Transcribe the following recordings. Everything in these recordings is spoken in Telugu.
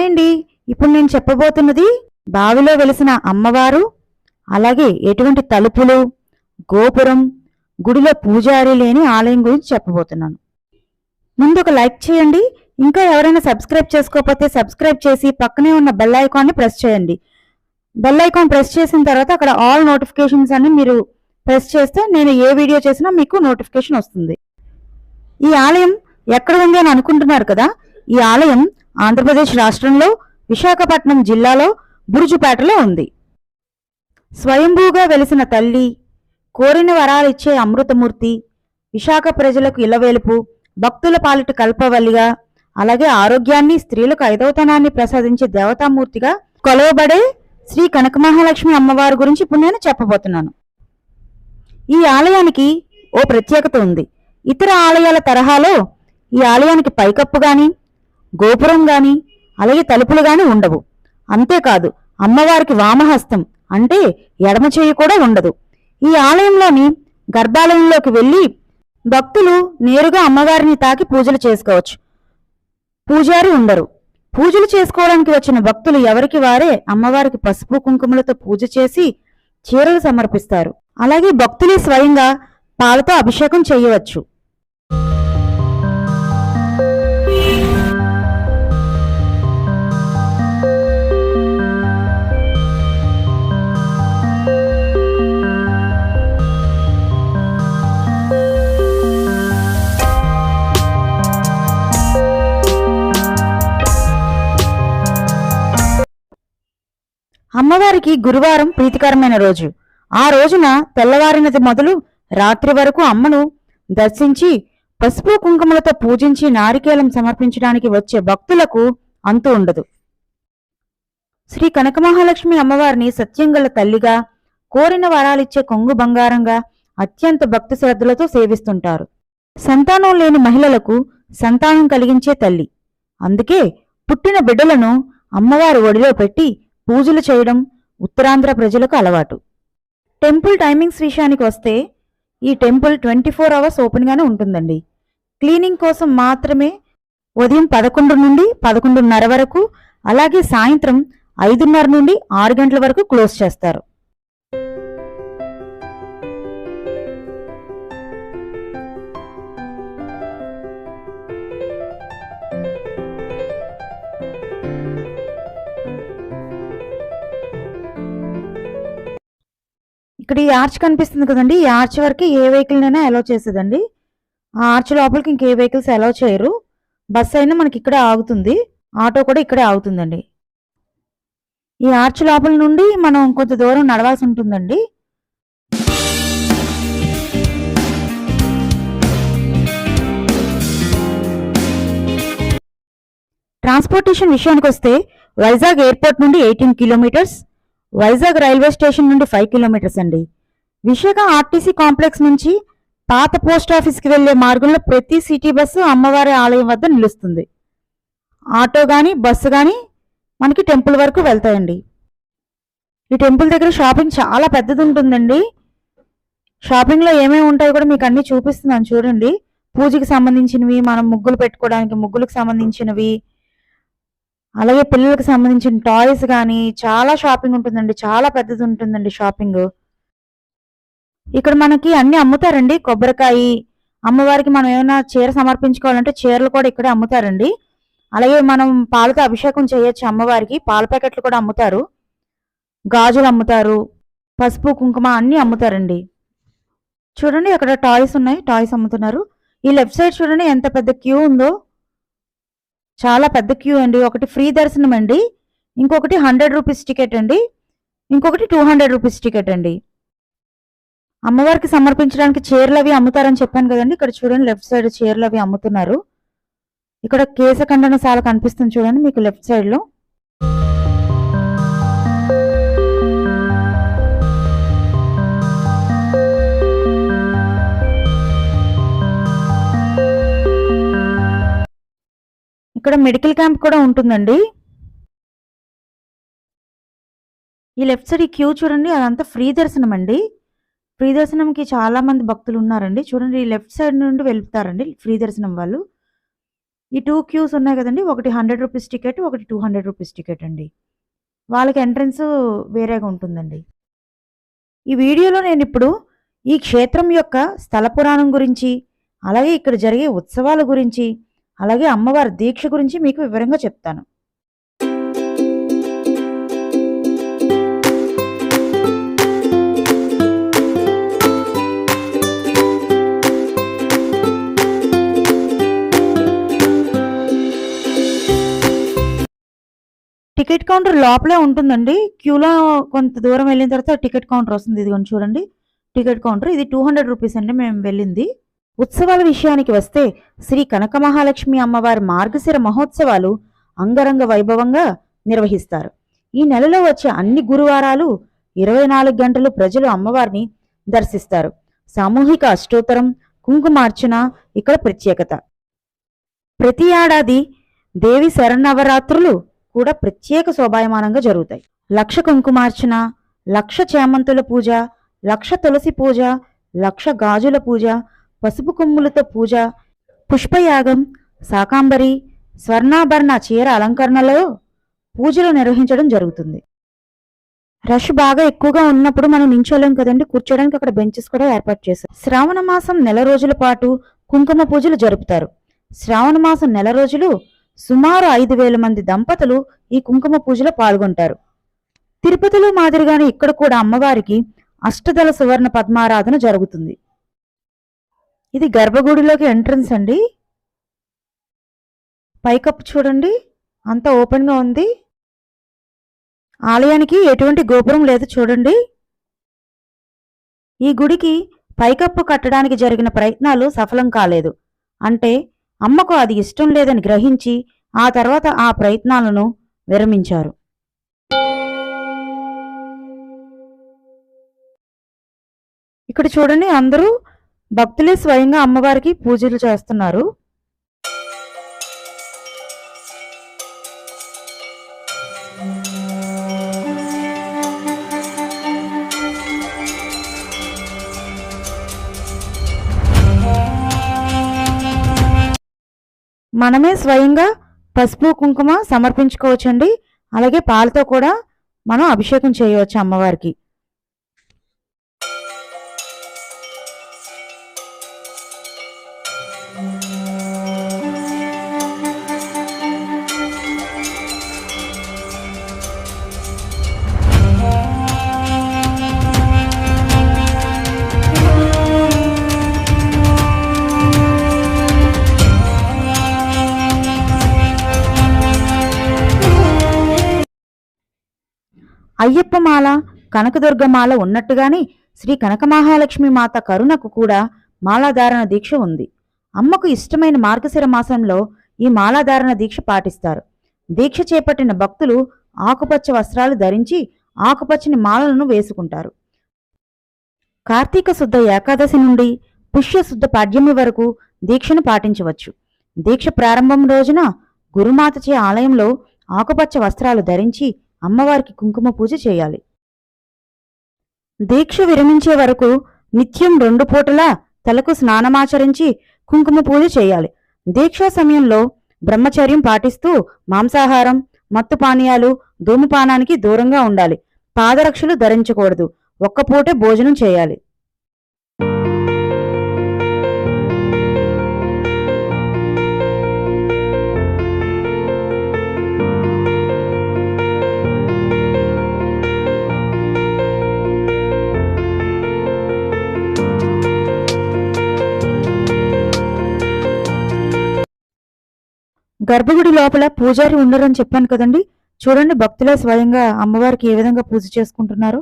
హాయ్ అండి. ఇప్పుడు నేను చెప్పబోతున్నది బావిలో వెలిసిన అమ్మవారు, అలాగే ఎటువంటి తలుపులు, గోపురం, గుడిలో పూజారి లేని ఆలయం గురించి చెప్పబోతున్నాను. ముందు ఒక లైక్ చేయండి. ఇంకా ఎవరైనా సబ్స్క్రైబ్ చేసుకోకపోతే సబ్స్క్రైబ్ చేసి పక్కనే ఉన్న బెల్ ఐకాన్ని ప్రెస్ చేయండి. బెల్ ఐకాన్ ప్రెస్ చేసిన తర్వాత అక్కడ ఆల్ నోటిఫికేషన్స్ అన్ని మీరు ప్రెస్ చేస్తే నేను ఏ వీడియో చేసినా మీకు నోటిఫికేషన్ వస్తుంది. ఈ ఆలయం ఎక్కడ ఉంది అని అనుకుంటున్నారు కదా. ఈ ఆలయం ఆంధ్రప్రదేశ్ రాష్ట్రంలో విశాఖపట్నం జిల్లాలో బురుజుపేటలో ఉంది. స్వయంభూగా వెలిసిన తల్లి, కోరిన వరాలిచ్చే అమృతమూర్తి, విశాఖ ప్రజలకు ఇలవేలుపు, భక్తుల పాలిట కల్పవల్లిగా, అలాగే ఆరోగ్యాన్ని, స్త్రీలకు ఐదవతనాన్ని ప్రసాదించే దేవతామూర్తిగా కొలవబడే శ్రీ కనకమహాలక్ష్మి అమ్మవారి గురించి ఇప్పుడు నేను చెప్పబోతున్నాను. ఈ ఆలయానికి ఓ ప్రత్యేకత ఉంది. ఇతర ఆలయాల తరహాలో ఈ ఆలయానికి పైకప్పు గాని, గోపురం గాని, అలాగే తలుపులు గాని ఉండవు. అంతేకాదు, అమ్మవారికి వామహస్తం అంటే ఎడమ చేయి కూడా ఉండదు. ఈ ఆలయంలోని గర్భాలయంలోకి వెళ్లి భక్తులు నేరుగా అమ్మవారిని తాకి పూజలు చేసుకోవచ్చు. పూజారి ఉండరు. పూజలు చేసుకోవడానికి వచ్చిన భక్తులు ఎవరికి వారే అమ్మవారికి పసుపు కుంకుమలతో పూజ చేసి చీరలు సమర్పిస్తారు. అలాగే భక్తులే స్వయంగా పాలతో అభిషేకం చేయవచ్చు. అమ్మవారికి గురువారం ప్రీతికరమైన రోజు. ఆ రోజున తెల్లవారినది మొదలు రాత్రి వరకు అమ్మను దర్శించి పసుపు కుంకుమలతో పూజించి నారికేలం సమర్పించడానికి వచ్చే భక్తులకు అంతు ఉండదు. శ్రీ కనకమహాలక్ష్మి అమ్మవారిని సత్యంగల తల్లిగా, కోరిన వరాలిచ్చే కొంగు బంగారంగా అత్యంత భక్తి శ్రద్ధలతో సేవిస్తుంటారు. సంతానం లేని మహిళలకు సంతానం కలిగించే తల్లి. అందుకే పుట్టిన బిడ్డలను అమ్మవారి ఒడిలో పెట్టి పూజలు చేయడం ఉత్తరాంధ్ర ప్రజలకు అలవాటు. టెంపుల్ టైమింగ్స్ విషయానికి వస్తే ఈ టెంపుల్ 24 అవర్స్ ఓపెన్గానే ఉంటుందండి. క్లీనింగ్ కోసం మాత్రమే ఉదయం 11 నుండి 11:30 వరకు, అలాగే సాయంత్రం 5:30 నుండి 6 గంటల వరకు క్లోజ్ చేస్తారు. ఇక్కడ ఈ ఆర్చ్ కనిపిస్తుంది కదండి. ఈ ఆర్చ్ వరకు ఏ వెహికల్నైనా అలౌ చేసేదండి. ఆ ఆర్చ్ లోపలికి ఇంకే వెహికల్స్ అలౌ చేయరు. బస్ అయినా మనకి ఇక్కడే ఆగుతుంది, ఆటో కూడా ఇక్కడే ఆగుతుందండి. ఈ ఆర్చ్ లోపల నుండి మనం కొంత దూరం నడవాల్సి ఉంటుందండి. ట్రాన్స్పోర్టేషన్ విషయానికి వస్తే వైజాగ్ ఎయిర్పోర్ట్ నుండి 18 కిలోమీటర్స్, వైజాగ్ రైల్వే స్టేషన్ నుండి 5 కిలోమీటర్స్ అండి. విశాఖ ఆర్టీసీ కాంప్లెక్స్ నుంచి పాత పోస్ట్ ఆఫీస్కి వెళ్లే మార్గంలో ప్రతి సిటీ బస్సు అమ్మవారి ఆలయం వద్ద నిలుస్తుంది. ఆటో గాని, బస్సు గాని మనకి టెంపుల్ వరకు వెళ్తాయండి. ఈ టెంపుల్ దగ్గర షాపింగ్ చాలా పెద్దది ఉంటుందండి. షాపింగ్లో ఏమేమి ఉంటాయో కూడా మీకు అన్ని చూపిస్తున్నాను చూడండి. పూజకి సంబంధించినవి, మనం ముగ్గులు పెట్టుకోవడానికి ముగ్గులకు సంబంధించినవి, అలాగే పిల్లలకు సంబంధించిన టాయ్స్ కానీ చాలా షాపింగ్ ఉంటుందండి. చాలా పెద్దది ఉంటుందండి షాపింగ్. ఇక్కడ మనకి అన్ని అమ్ముతారండి. కొబ్బరికాయ, అమ్మవారికి మనం ఏమైనా చీర సమర్పించుకోవాలంటే చీరలు కూడా ఇక్కడే అమ్ముతారండి. అలాగే మనం పాలతో అభిషేకం చేయొచ్చు అమ్మవారికి. పాల ప్యాకెట్లు కూడా అమ్ముతారు, గాజులు అమ్ముతారు, పసుపు కుంకుమ అన్ని అమ్ముతారండి. చూడండి అక్కడ టాయ్స్ ఉన్నాయి, టాయ్స్ అమ్ముతున్నారు. ఈ లెఫ్ట్ సైడ్ చూడండి ఎంత పెద్ద క్యూ ఉందో. చాలా పెద్ద క్యూ అండి. ఒకటి ఫ్రీ దర్శనం అండి, ఇంకొకటి 100 రూపీస్ టికెట్ అండి, ఇంకొకటి 200 రూపీస్ టికెట్ అండి. అమ్మవారికి సమర్పించడానికి చీరలు అవి అమ్ముతారని చెప్పాను కదండి. ఇక్కడ చూడండి లెఫ్ట్ సైడ్ చీరలు అవి అమ్ముతున్నారు. ఇక్కడ కేశఖండనశాల కనిపిస్తుంది చూడండి మీకు లెఫ్ట్ సైడ్ లో. ఇక్కడ మెడికల్ క్యాంప్ కూడా ఉంటుందండి. ఈ లెఫ్ట్ సైడ్ ఈ క్యూ చూడండి, అదంతా ఫ్రీ దర్శనం అండి. ఫ్రీ దర్శనంకి చాలా మంది భక్తులు ఉన్నారండి. చూడండి ఈ లెఫ్ట్ సైడ్ నుండి వెళ్తారండి ఫ్రీ దర్శనం వాళ్ళు. ఈ 2 క్యూస్ ఉన్నాయి కదండీ! ఒకటి రూ. 100 టికెట్, ఒకటి రూ. 200 టికెట్ అండి. వాళ్ళకి ఎంట్రన్స్ వేరేగా ఉంటుందండి. ఈ వీడియోలో నేనిప్పుడు ఈ క్షేత్రం యొక్క స్థల పురాణం గురించి, అలాగే ఇక్కడ జరిగే ఉత్సవాల గురించి, అలాగే అమ్మవారి దీక్ష గురించి మీకు వివరంగా చెప్తాను. టికెట్ కౌంటర్ లోపలే ఉంటుందండి. క్యూలో కొంత దూరం వెళ్ళిన తర్వాత టికెట్ కౌంటర్ వస్తుంది. ఇదిగోండి చూడండి. Ticket counter. ఇది రూ. 200 అండి మేము వెళ్ళింది. ఉత్సవాల విషయానికి వస్తే శ్రీ కనక మహాలక్ష్మి అమ్మవారి మార్గశిర మహోత్సవాలు అంగరంగ వైభవంగా నిర్వహిస్తారు. ఈ నెలలో వచ్చే అన్ని గురువారాలు 24 గంటలు ప్రజలు అమ్మవారిని దర్శిస్తారు. సామూహిక అష్టోత్తరం, కుంకుమార్చన ఇక్కడ ప్రత్యేకత. ప్రతి ఏడాది దేవి శరన్నవరాత్రులు కూడా ప్రత్యేక శోభాయమానంగా జరుగుతాయి. లక్ష కుంకుమార్చన, లక్ష చేమంతుల పూజ, లక్ష తులసి పూజ, లక్ష గాజుల పూజ, పసుపు కొమ్ములతో పూజ, పుష్పయాగం, శాకాంబరి, స్వర్ణాభరణ చీర అలంకరణలో పూజలు నిర్వహించడం జరుగుతుంది. రష్ బాగా ఎక్కువగా ఉన్నప్పుడు మనం నించోలేం కదండి, కూర్చోడానికి అక్కడ బెంచెస్ కూడా ఏర్పాటు చేశారు. శ్రావణ మాసం నెల రోజుల పాటు కుంకుమ పూజలు జరుపుతారు. శ్రావణ మాసం నెల రోజులు సుమారు 5,000 మంది దంపతులు ఈ కుంకుమ పూజలో పాల్గొంటారు. తిరుపతిలో మాదిరిగానే ఇక్కడ కూడా అమ్మవారికి అష్టదళ సువర్ణ పద్మారాధన జరుగుతుంది. ఇది గర్భగుడిలోకి ఎంట్రన్స్ అండి. పైకప్పు చూడండి, అంతా ఓపెన్గా ఉంది. ఆలయానికి ఎటువంటి గోపురం లేదు చూడండి. ఈ గుడికి పైకప్పు కట్టడానికి జరిగిన ప్రయత్నాలు సఫలం కాలేదు. అంటే అమ్మకు అది ఇష్టం లేదని గ్రహించి ఆ తర్వాత ఆ ప్రయత్నాలను విరమించారు. ఇక్కడ చూడండి, అందరూ భక్తులే స్వయంగా అమ్మవారికి పూజలు చేస్తున్నారు. మనమే స్వయంగా పసుపు కుంకుమ సమర్పించుకోవచ్చండి. అలాగే పాలతో కూడా మనం అభిషేకం చేయవచ్చు అమ్మవారికి. అయ్యప్ప మాల, కనకదుర్గమాల ఉన్నట్టుగానే శ్రీ కనకమహాలక్ష్మి మాత కరుణకు కూడా మాలాధారణ దీక్ష ఉంది. అమ్మకు ఇష్టమైన మార్గశిర మాసంలో ఈ మాలాధారణ దీక్ష పాటిస్తారు. దీక్ష చేపట్టిన భక్తులు ఆకుపచ్చ వస్త్రాలు ధరించి ఆకుపచ్చని మాలలను వేసుకుంటారు. కార్తీక శుద్ధ ఏకాదశి నుండి పుష్య శుద్ధ పాడ్యమి వరకు దీక్షను పాటించవచ్చు. దీక్ష ప్రారంభం రోజున గురుమాతచే ఆలయంలో ఆకుపచ్చ వస్త్రాలు ధరించి అమ్మవారికి కుంకుమ పూజ చేయాలి. దీక్ష విరమించే వరకు నిత్యం 2 పూటలా తలకు స్నానమాచరించి కుంకుమ పూజ చేయాలి. దీక్షా సమయంలో బ్రహ్మచర్యం పాటిస్తూ మాంసాహారం, మత్తు పానీయాలు, ధూమపానానికి దూరంగా ఉండాలి. పాదరక్షలు ధరించకూడదు. ఒక్కపూటే భోజనం చేయాలి. గర్భగుడి లోపల పూజారి ఉండరని చెప్పాను కదండి. చూడండి, భక్తులే స్వయంగా అమ్మవారికి ఏ విధంగా పూజ చేసుకుంటున్నారు.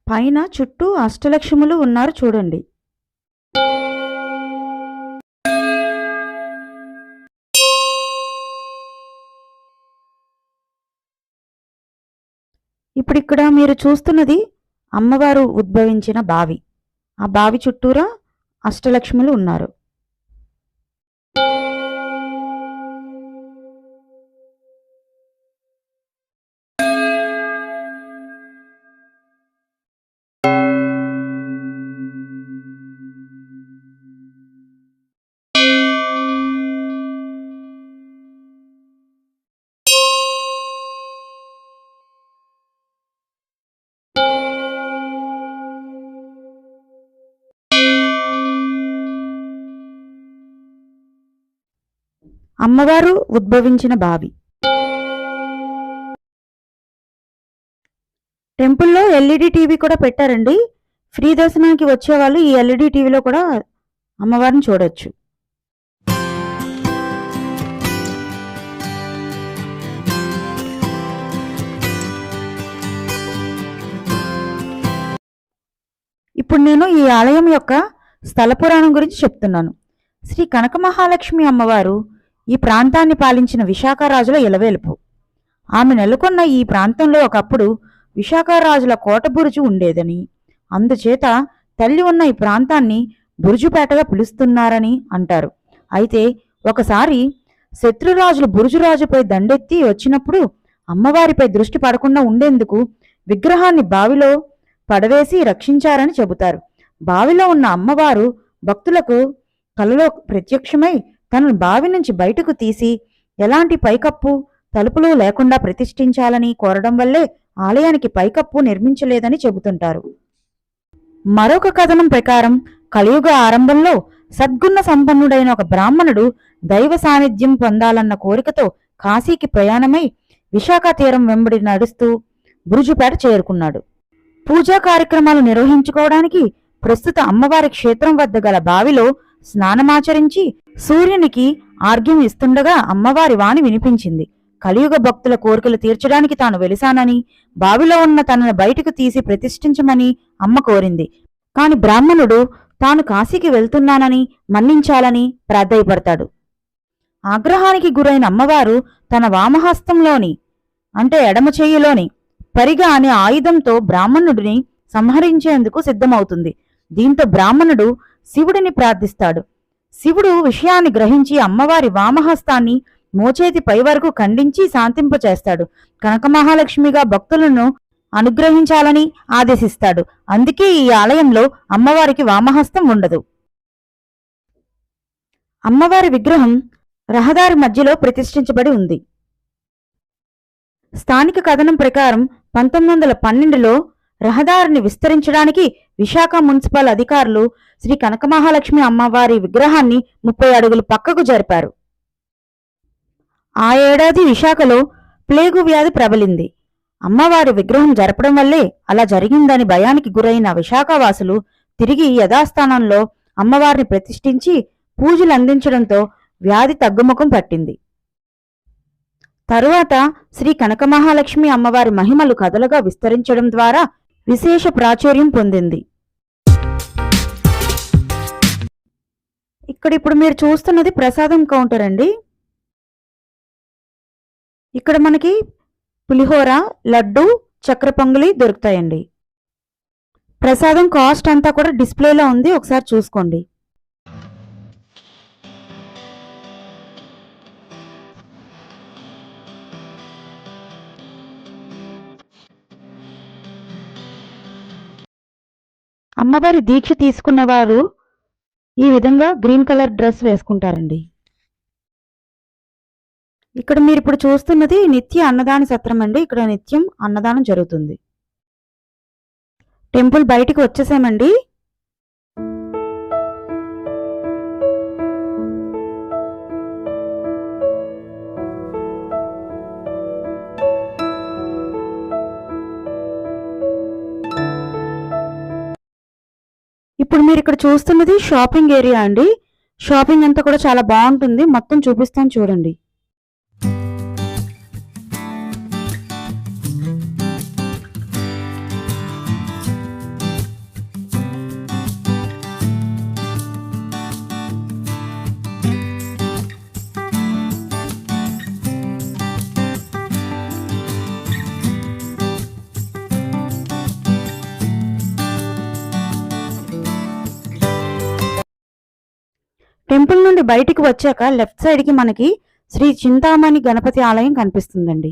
పైన చుట్టూ అష్టలక్ష్ములు ఉన్నారు చూడండి. ఇప్పుడు ఇక్కడ మీరు చూస్తున్నది అమ్మవారు ఉద్భవించిన బావి. ఆ బావి చుట్టూరా అష్టలక్ష్ములు ఉన్నారు. అమ్మవారు ఉద్భవించిన బావి. టెంపుల్లో ఎల్ఈడి టీవీ కూడా పెట్టారండి. ఫ్రీ దర్శనానికి వచ్చేవాళ్ళు ఈ ఎల్ఈడి టీవీలో కూడా అమ్మవారిని చూడొచ్చు. ఇప్పుడు నేను ఈ ఆలయం యొక్క స్థల పురాణం గురించి చెప్తున్నాను. శ్రీ కనక మహాలక్ష్మి అమ్మవారు ఈ ప్రాంతాన్ని పాలించిన విశాఖ రాజుల ఇలవేలుపు. ఆమె నెలకొన్న ఈ ప్రాంతంలో ఒకప్పుడు విశాఖ రాజుల కోట బురుజు ఉండేదని, అందుచేత తల్లి ఉన్న ఈ ప్రాంతాన్ని బురుజుపేటగా పిలుస్తున్నారని అంటారు. అయితే ఒకసారి శత్రురాజులు బురుజురాజుపై దండెత్తి వచ్చినప్పుడు అమ్మవారిపై దృష్టి పడకుండా ఉండేందుకు విగ్రహాన్ని బావిలో పడవేసి రక్షించారని చెబుతారు. బావిలో ఉన్న అమ్మవారు భక్తులకు కలలో ప్రత్యక్షమై తనను బావి నుంచి బయటకు తీసి ఎలాంటి పైకప్పు తలుపులు లేకుండా ప్రతిష్ఠించాలని కోరడం వల్లే ఆలయానికి పైకప్పు నిర్మించలేదని చెబుతుంటారు. మరొక కథనం ప్రకారం కలియుగ ఆరంభంలో సద్గుణ సంపన్నుడైన ఒక బ్రాహ్మణుడు దైవ సాన్నిధ్యం పొందాలన్న కోరికతో కాశీకి ప్రయాణమై విశాఖ తీరం వెంబడి నడుస్తూ బురుజుపేట చేరుకున్నాడు. పూజా కార్యక్రమాలు నిర్వహించుకోవడానికి ప్రస్తుత అమ్మవారి క్షేత్రం వద్ద గల బావిలో స్నానమాచరించి సూర్యునికి ఆర్ఘ్యం ఇస్తుండగా అమ్మవారి వాణి వినిపించింది. కలియుగ భక్తుల కోరికలు తీర్చడానికి తాను వెలిసానని, బావిలో ఉన్న తనను బయటకు తీసి ప్రతిష్ఠించమని అమ్మ కోరింది. కాని బ్రాహ్మణుడు తాను కాశీకి వెళ్తున్నానని మన్నించాలని ప్రాధేయపడతాడు. ఆగ్రహానికి గురైన అమ్మవారు తన వామహస్తంలోని అంటే ఎడమ చెయ్యిలోని పరిగా అనే ఆయుధంతో బ్రాహ్మణుడిని సంహరించేందుకు సిద్ధమవుతుంది. దీంతో బ్రాహ్మణుడు శివుడిని ప్రార్థిస్తాడు. శివుడు విషయాన్ని గ్రహించి అమ్మవారి వామహస్తాన్ని మోచేతి పై వరకు ఖండించి శాంతింపచేస్తాడు. కనకమహాలక్ష్మిగా భక్తులను అనుగ్రహించాలని ఆదేశిస్తాడు. అందుకే ఈ ఆలయంలో అమ్మవారికి వామహస్తం ఉండదు. అమ్మవారి విగ్రహం రహదారి మధ్యలో ప్రతిష్ఠించబడి ఉంది. స్థానిక కథనం ప్రకారం 1912లో రహదారిని విస్తరించడానికి విశాఖ మున్సిపల్ అధికారులు శ్రీ కనకమహాలక్ష్మి అమ్మవారి విగ్రహాన్ని 30 అడుగులు పక్కకు జరిపారు. ఆ ఏడాది విశాఖలో ప్లేగు వ్యాధి ప్రబలింది. అమ్మవారి విగ్రహం జరపడం వల్లే అలా జరిగిందని భయానికి గురైన విశాఖవాసులు తిరిగి యథాస్థానంలో అమ్మవారిని ప్రతిష్ఠించి పూజలు అందించడంతో వ్యాధి తగ్గుముఖం పట్టింది. తరువాత శ్రీ కనకమహాలక్ష్మి అమ్మవారి మహిమలు కథలుగా విస్తరించడం ద్వారా విశేష ప్రాచుర్యం పొందింది. ఇప్పుడు మీరు చూస్తున్నది ప్రసాదం కౌంటర్ అండి. ఇక్కడ మనకి పులిహోర, లడ్డు, చక్కెర పొంగలి దొరుకుతాయండి. ప్రసాదం కాస్ట్ అంతా కూడా డిస్ప్లేలో ఉంది, ఒకసారి చూసుకోండి. అమ్మవారి దీక్ష తీసుకున్నవారు ఈ విధంగా గ్రీన్ కలర్ డ్రెస్ వేసుకుంటారండి. ఇక్కడ మీరు ఇప్పుడు చూస్తున్నది నిత్య అన్నదాన సత్రం అండి. ఇక్కడ నిత్యం అన్నదానం జరుగుతుంది. టెంపుల్ బయటికి వచ్చేసామండి. ఇప్పుడు మీరు ఇక్కడ చూస్తున్నది షాపింగ్ ఏరియా అండి. షాపింగ్ అంతా కూడా చాలా బాగుంటుంది. మొత్తం చూపిస్తాను చూడండి. టెంపుల్ నుండి బయటికి వచ్చాక లెఫ్ట్ సైడ్కి మనకి శ్రీ చింతామణి గణపతి ఆలయం కనిపిస్తుందండి.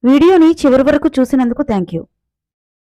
వీడియోని చివరి వరకు చూసినందుకు థ్యాంక్ యూ.